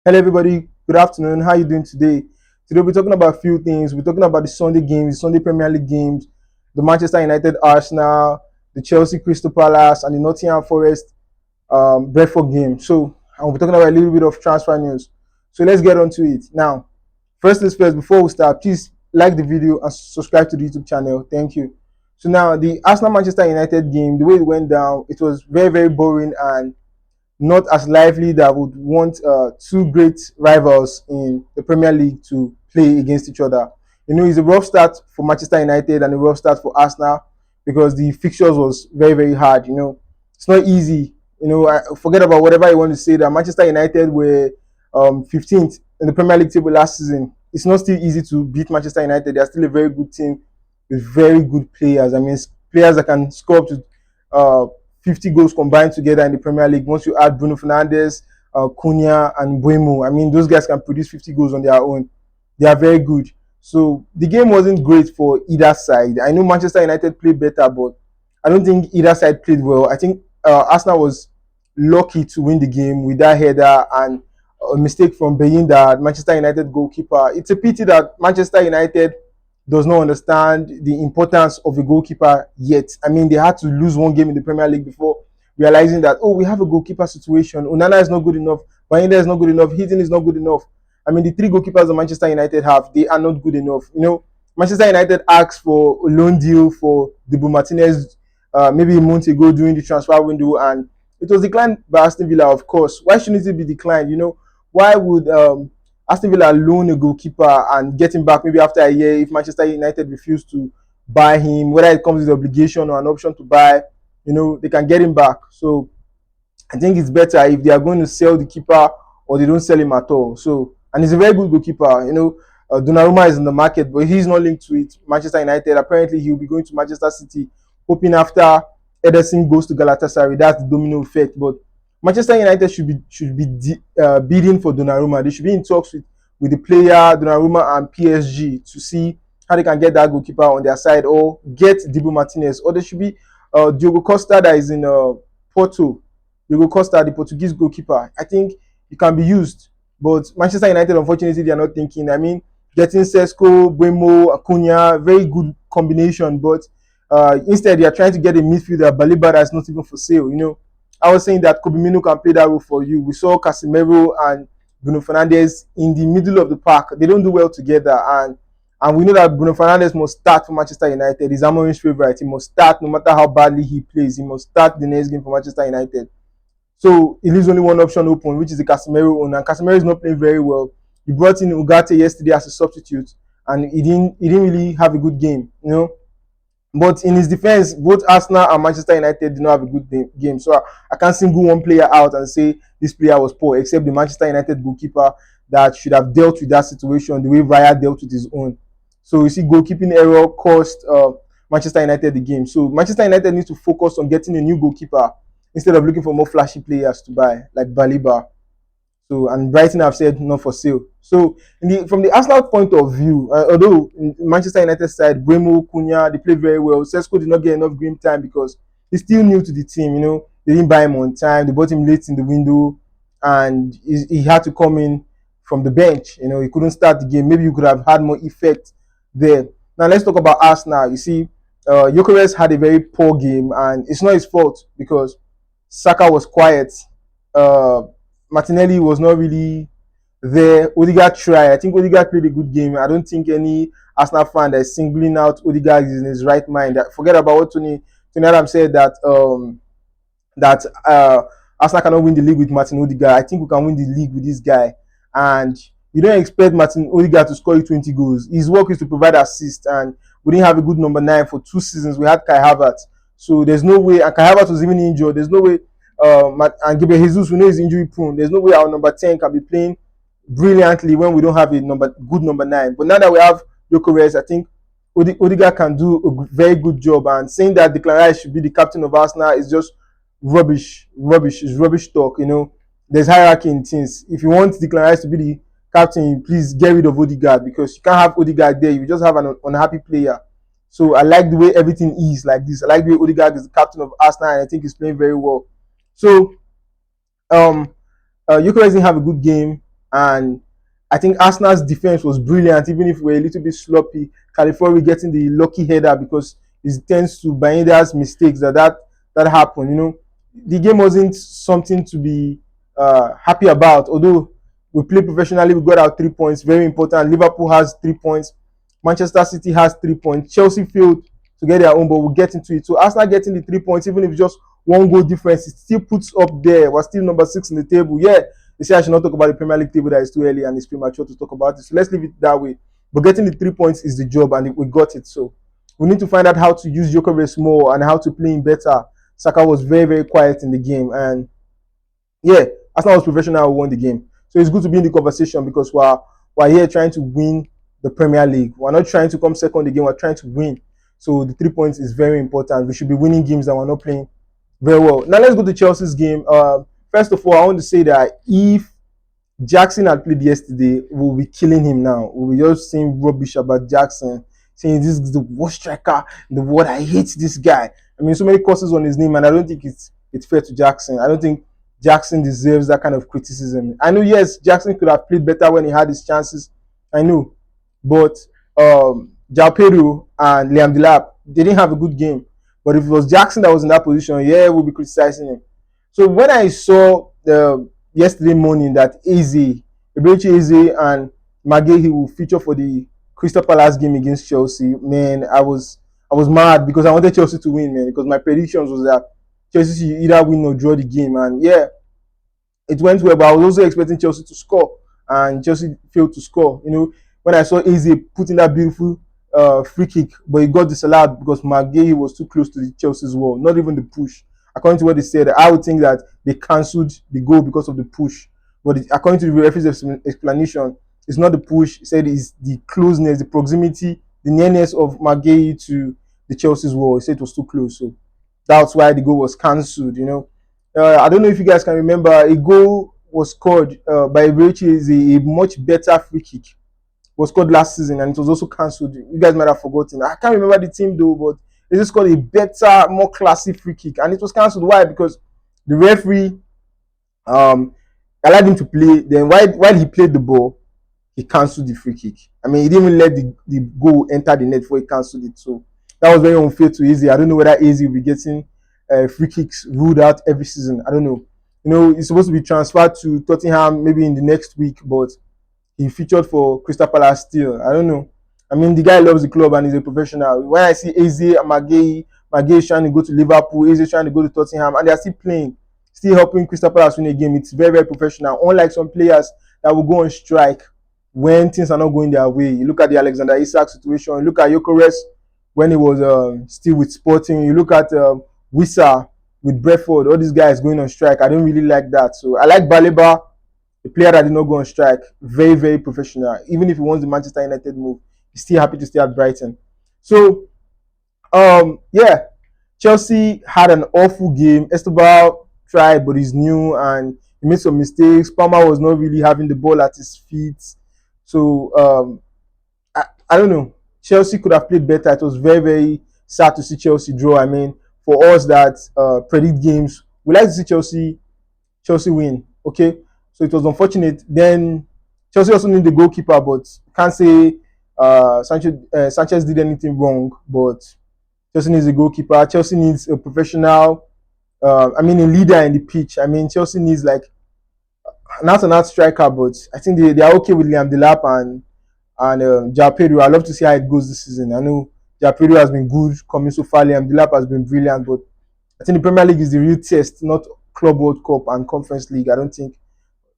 Hello, everybody. Good afternoon. How are you doing today? Today, we're talking about a few things. We're talking about the Sunday games, the Sunday Premier League games, the Manchester United Arsenal, the Chelsea Crystal Palace, and the Nottingham Forest Brentford game. So, and we'll be talking about a little bit of transfer news. So, let's get on to it. Now, first things first, before we start, please like the video and subscribe to the YouTube channel. Thank you. So, now, the Arsenal Manchester United game, the way it went down, it was very, very boring and not as lively that would want two great rivals in the Premier League to play against each other. It's a rough start for Manchester United and a rough start for Arsenal because the fixtures was very, very hard. It's not easy. I forget about whatever you want to say that Manchester United were 15th in the Premier League table last season. It's not still easy to beat Manchester United. They're still a very good team with very good players. I mean, players that can score up to 50 goals combined together in the Premier League. Once you add Bruno Fernandes, Cunha, and Buemo, I mean, those guys can produce 50 goals on their own. They are very good. So the game wasn't great for either side. I know Manchester United played better, but I don't think either side played well. I think Arsenal was lucky to win the game with that header and a mistake from Bayinda, Manchester United goalkeeper. It's a pity that Manchester United does not understand the importance of a goalkeeper yet. I mean, they had to lose one game in the Premier League before realizing that, oh, we have a goalkeeper situation. Onana is not good enough. Bayinda is not good enough. Heaton is not good enough. I mean, the three goalkeepers that Manchester United have, they are not good enough. Manchester United asked for a loan deal for Dibu Martinez maybe a month ago during the transfer window, and it was declined by Aston Villa, of course. Why shouldn't it be declined? Why would Aston Villa loan a goalkeeper and get him back maybe after a year if Manchester United refuse to buy him, whether it comes with obligation or an option to buy, they can get him back. So I think it's better if they are going to sell the keeper or they don't sell him at all. So, and he's a very good goalkeeper. Donnarumma is in the market, but he's not linked to it. Manchester United, apparently he'll be going to Manchester City, hoping after Ederson goes to Galatasaray, that's the domino effect. But Manchester United should be bidding for Donnarumma. They should be in talks with the player, Donnarumma, and PSG to see how they can get that goalkeeper on their side or get Dibu Martinez. Or there should be Diogo Costa that is in Porto. Diogo Costa, the Portuguese goalkeeper. I think it can be used. But Manchester United, unfortunately, they are not thinking. I mean, getting Sesko, Buemo, Acuna, very good combination. But instead, they are trying to get a midfielder, Baliba, that's not even for sale. I was saying that Kobe Mino can play that role for you. We saw Casemiro and Bruno Fernandes in the middle of the park. They don't do well together, and we know that Bruno Fernandes must start for Manchester United. He's Amorim's favorite. He must start no matter how badly he plays. He must start the next game for Manchester United. So it leaves only one option open, which is the Casemiro one. And Casemiro is not playing very well. He brought in Ugarte yesterday as a substitute, and he didn't really have a good game. But in his defense, both Arsenal and Manchester United did not have a good game. So I can't single one player out and say this player was poor, except the Manchester United goalkeeper that should have dealt with that situation the way Raya dealt with his own. So you see, goalkeeping error cost Manchester United the game. So Manchester United needs to focus on getting a new goalkeeper instead of looking for more flashy players to buy, like Baliba. So, and Brighton have said not for sale. So from the Arsenal point of view, although in Manchester United side, Buemo, Cunha, they played very well. Sesko did not get enough game time because he's still new to the team. They didn't buy him on time. They bought him late in the window, and he had to come in from the bench. He couldn't start the game. Maybe you could have had more effect there. Now let's talk about Arsenal. You see, Gyökeres had a very poor game, and it's not his fault because Saka was quiet. Martinelli was not really there. Odegaard tried. I think Odegaard played a good game. I don't think any Arsenal fan that is singling out Odegaard is in his right mind. Forget about what Tony Adams said that Arsenal cannot win the league with Martin Odegaard. I think we can win the league with this guy. And you don't expect Martin Odegaard to score you 20 goals. His work is to provide assist, and we didn't have a good number 9 for 2 seasons. We had Kai Havertz. So there's no way, and Kai Havertz was even injured. There's no way and Gabriel Jesus, we know is injury prone. There's no way our number 10 can be playing brilliantly when we don't have a good number 9. But now that we have Gyökeres, I think Odegaard can do a very good job. And saying that Declan Rice should be the captain of Arsenal is just rubbish. It's rubbish talk. There's hierarchy in things. If you want Declan Rice to be the captain, please get rid of Odegaard, because you can't have Odegaard there. You just have an unhappy player. So I like the way everything is like this. I like the way Odegaard is the captain of Arsenal, and I think he's playing very well. So Gyökeres didn't have a good game. And I think Arsenal's defense was brilliant, even if we were a little bit sloppy. California getting the lucky header because it tends to Bainda's mistakes that happened. The game wasn't something to be happy about. Although we played professionally, we got our 3 points, very important. Liverpool has 3 points, Manchester City has 3 points, Chelsea failed to get their own, but we'll get into it. So Arsenal getting the 3 points, even if just one goal difference, it still puts up there. We're still number 6 in the table. Yeah, they say I should not talk about the Premier League table, that is too early and it's premature to talk about it. So let's leave it that way. But getting the 3 points is the job, and we got it. So we need to find out how to use Jokovic more and how to play him better. Saka was very, very quiet in the game, and yeah, Arsenal was professional, we won the game. So it's good to be in the conversation because we're here trying to win the Premier League. We're not trying to come second the game, we're trying to win. So the 3 points is very important. We should be winning games that we're not playing very well. Now let's go to Chelsea's game. First of all, I want to say that if Jackson had played yesterday, we'll be killing him now. We'll be just saying rubbish about Jackson, saying this is the worst striker in the world. I hate this guy. I mean, so many curses on his name, and I don't think it's fair to Jackson. I don't think Jackson deserves that kind of criticism. I know, yes, Jackson could have played better when he had his chances. I know, but João Pedro and Liam Delap, they didn't have a good game. But if it was Jackson that was in that position, yeah, we'll be criticizing him. So when I saw yesterday morning that Eberechi Eze and Maguire will feature for the Crystal Palace game against Chelsea, man, I was mad because I wanted Chelsea to win, man, because my predictions was that Chelsea should either win or draw the game. And yeah, it went well, but I was also expecting Chelsea to score, and Chelsea failed to score. When I saw Eze putting that beautiful free kick, but he got disallowed because Maguire was too close to the Chelsea's wall, not even the push. According to what they said, I would think that they cancelled the goal because of the push. But according to the referee's explanation, it's not the push. He said it's the closeness, the proximity, the nearness of Maguire to the Chelsea's wall. He said it was too close. So that's why the goal was cancelled. I don't know if you guys can remember, a goal was scored by Eberechi is a much better free kick. Was scored last season and it was also cancelled. You guys might have forgotten. I can't remember the team though, but it just called a better, more classy free kick, and it was cancelled. Why? Because the referee allowed him to play. Then while he played the ball, he cancelled the free kick. I mean, he didn't even let the goal enter the net before he cancelled it. So that was very unfair to Eze. I don't know whether Eze will be getting free kicks ruled out every season. I don't know. He's supposed to be transferred to Tottenham maybe in the next week, but he featured for Crystal Palace still. I don't know. I mean, the guy loves the club and he's a professional. When I see Eze and Maguire is trying to go to Liverpool, Eze is trying to go to Tottenham, and they are still playing, still helping Crystal Palace win a game. It's very, very professional. Unlike some players that will go on strike when things are not going their way. You look at the Alexander Isak situation. You look at Gyökeres when he was still with Sporting. You look at Wissa with Brentford. All these guys going on strike. I don't really like that. So I like Baleba, a player that did not go on strike. Very, very professional. Even if he wants the Manchester United move, he's still happy to stay at Brighton. So, yeah, Chelsea had an awful game. Esteban tried, but he's new and he made some mistakes. Palmer was not really having the ball at his feet. So, I don't know. Chelsea could have played better. It was very, very sad to see Chelsea draw. I mean, for us that predict games, we like to see Chelsea win. Okay, so it was unfortunate. Then Chelsea also need the goalkeeper, but can't say Sanchez did anything wrong. But Chelsea needs a goalkeeper. Chelsea needs a professional. A leader in the pitch. I mean, Chelsea needs like an out-and-out striker, but I think they are okay with Liam Delap and João Pedro. I love to see how it goes this season. I know João Pedro has been good coming so far. Liam Delap has been brilliant, but I think the Premier League is the real test, not Club World Cup and Conference League. I don't think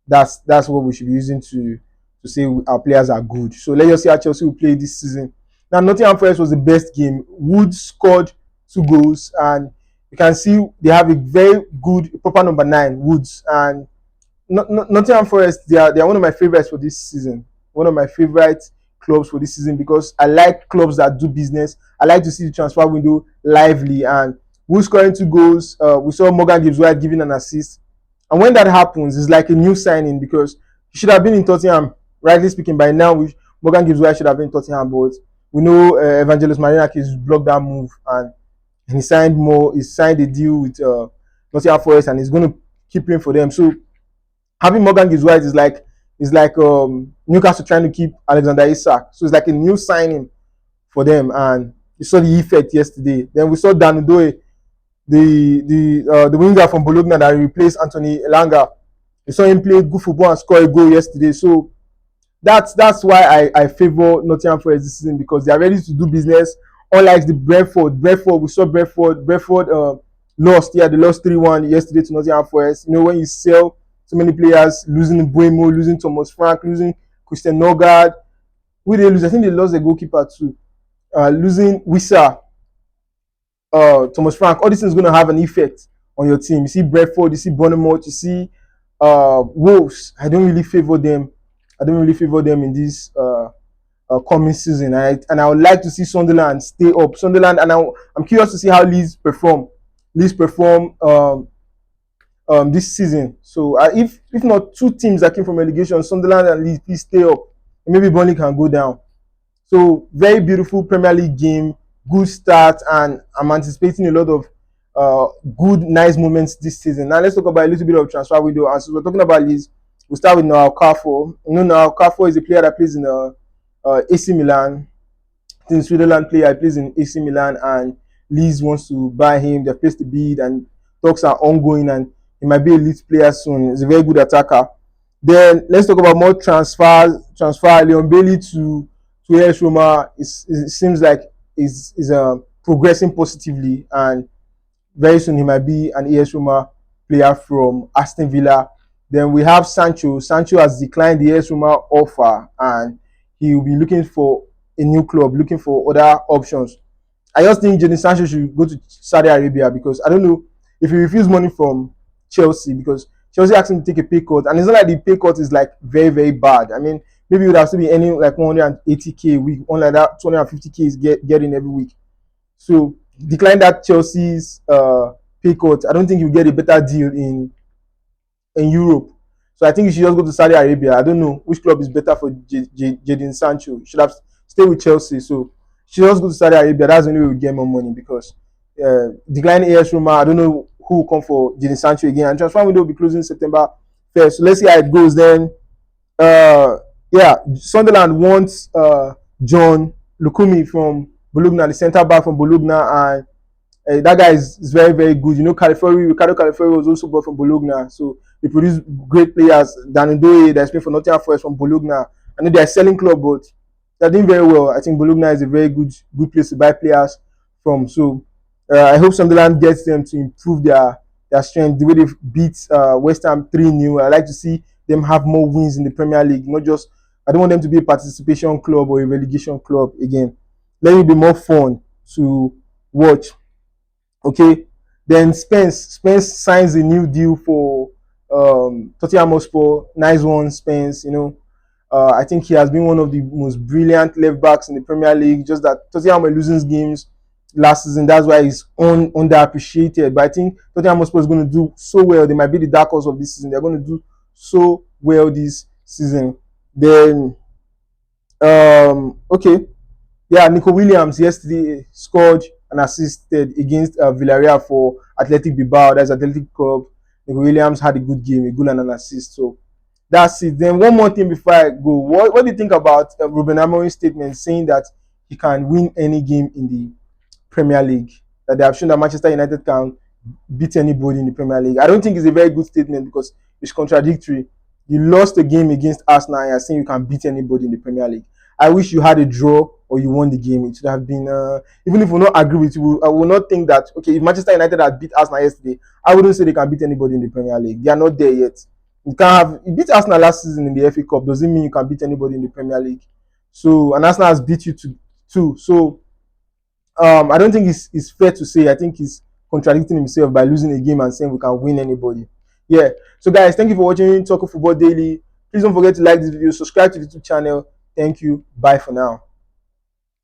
that's what we should be using to say our players are good. So let's just see how Chelsea will play this season. Now, Nottingham Forest was the best game. Wood scored 2 goals, and you can see they have a very good proper number 9, Woods. And Nottingham Forest, they are one of my favorites for this season. One of my favorite clubs for this season because I like clubs that do business. I like to see the transfer window lively, and Wood scoring 2 goals. We saw Morgan Gibbs-White giving an assist. And when that happens, it's like a new signing because he should have been in Tottenham, rightly speaking. By now, Morgan Gibbs-White should have been in Tottenham, but we know Evangelos Marinakis blocked that move, and he signed more. He signed a deal with Nottingham Forest, and he's going to keep playing for them. So having Morgan Gibbs-White is like It's like Newcastle trying to keep Alexander Isak. So it's like a new signing for them, and you saw the effect yesterday. Then we saw Danudoe, the winger from Bologna that replaced Anthony Elanga. We saw him play good football and score a goal yesterday. So that's why I favor Nottingham Forest this season, because they are ready to do business. Unlike the Brentford, we saw Brentford lost. Yeah, they lost 3-1 yesterday to Nottingham Forest. You know, when you sell so many players, losing Buemo, losing Thomas Frank, losing Christian Nogard, who they lose? I think they lost the goalkeeper too. Losing Wissa, Thomas Frank, all these things going to have an effect on your team. You see Brentford, you see Bournemouth, you see Wolves. I don't really favor them. I don't really favor them in this coming season. And I would like to see Sunderland stay up. Sunderland, and I'm curious to see how Leeds perform. Leeds perform this season. So if not two teams that came from relegation, Sunderland and Leeds, please stay up. And maybe Burnley can go down. So very beautiful Premier League game, good start, and I'm anticipating a lot of good, nice moments this season. Now let's talk about a little bit of transfer window. And so we're talking about Leeds. We'll start with Noah Okafor. You know, Noah Okafor is a player that plays in AC Milan. He's a Switzerland player. He plays in AC Milan, and Leeds wants to buy him. They've placed the bid, and talks are ongoing, and he might be a Leeds player soon. He's a very good attacker. Then let's talk about more transfers. Transfer Leon Bailey to AS Roma. It seems like is progressing positively, and very soon he might be an AS Roma player from Aston Villa. Then we have Sancho. Sancho has declined the AS Roma offer, and he will be looking for a new club, looking for other options. I just think Jadon Sancho should go to Saudi Arabia, because I don't know if he refused money from Chelsea, because Chelsea asked him to take a pay cut, and it's not like the pay cut is like very, very bad. I mean, maybe it would have to be earning like 180k a week, on like that 250k is getting every week. So decline that Chelsea's pay cut. I don't think you get a better deal in Europe. So I think you should just go to Saudi Arabia. I don't know which club is better for Jadon Sancho. You should have stayed with Chelsea. So you should just go to Saudi Arabia. That's the only way we get more money, because declining AS Roma, I don't know who will come for Jadon Sancho again. And transfer window will be closing September 1st. So let's see how it goes then. Yeah, Sunderland wants John Lukumi from Bologna, the centre back from Bologna, and that guy is very, very good. You know, Ricardo Califori was also bought from Bologna, so they produce great players. Danudoe, that's playing for Nottingham Forest from Bologna. I know they're a selling club, but they're doing very well. I think Bologna is a very good place to buy players from. So I hope Sunderland gets them to improve their strength. The way they've beat West Ham 3-0, I like to see them have more wins in the Premier League. Not just, I don't want them to be a participation club or a relegation club again. Let it be more fun to watch. Okay, then Spence signs a new deal for Tottenham Hotspur. Nice one, Spence. You know, I think he has been one of the most brilliant left backs in the Premier League. Just that Tottenham were losing games last season. That's why he's underappreciated. But I think Tottenham Hotspur is going to do so well. They might be the dark horse of this season. They're going to do so well this season. Then, okay, yeah, Nico Williams yesterday scored and assisted against Villarreal for Athletic Bilbao. That's Athletic Club. Nico Williams had a good game, a goal and an assist. So that's it. Then one more thing before I go. What do you think about Ruben Amorim's statement saying that he can win any game in the Premier League? That they have shown that Manchester United can beat anybody in the Premier League. I don't think it's a very good statement, because it's contradictory. You lost a game against Arsenal and you're saying you can beat anybody in the Premier League. I wish you had a draw or you won the game. It should have been, even if we not agree with you, I will not think that, okay, if Manchester United had beat Arsenal yesterday, I wouldn't say they can beat anybody in the Premier League. They are not there yet. You beat Arsenal last season in the FA Cup, doesn't mean you can beat anybody in the Premier League. So, and Arsenal has beat you too. So, I don't think it's fair to say. I think he's contradicting himself by losing a game and saying we can win anybody. Yeah. So, guys, thank you for watching Talk of Football Daily. Please don't forget to like this video, subscribe to the YouTube channel. Thank you. Bye for now.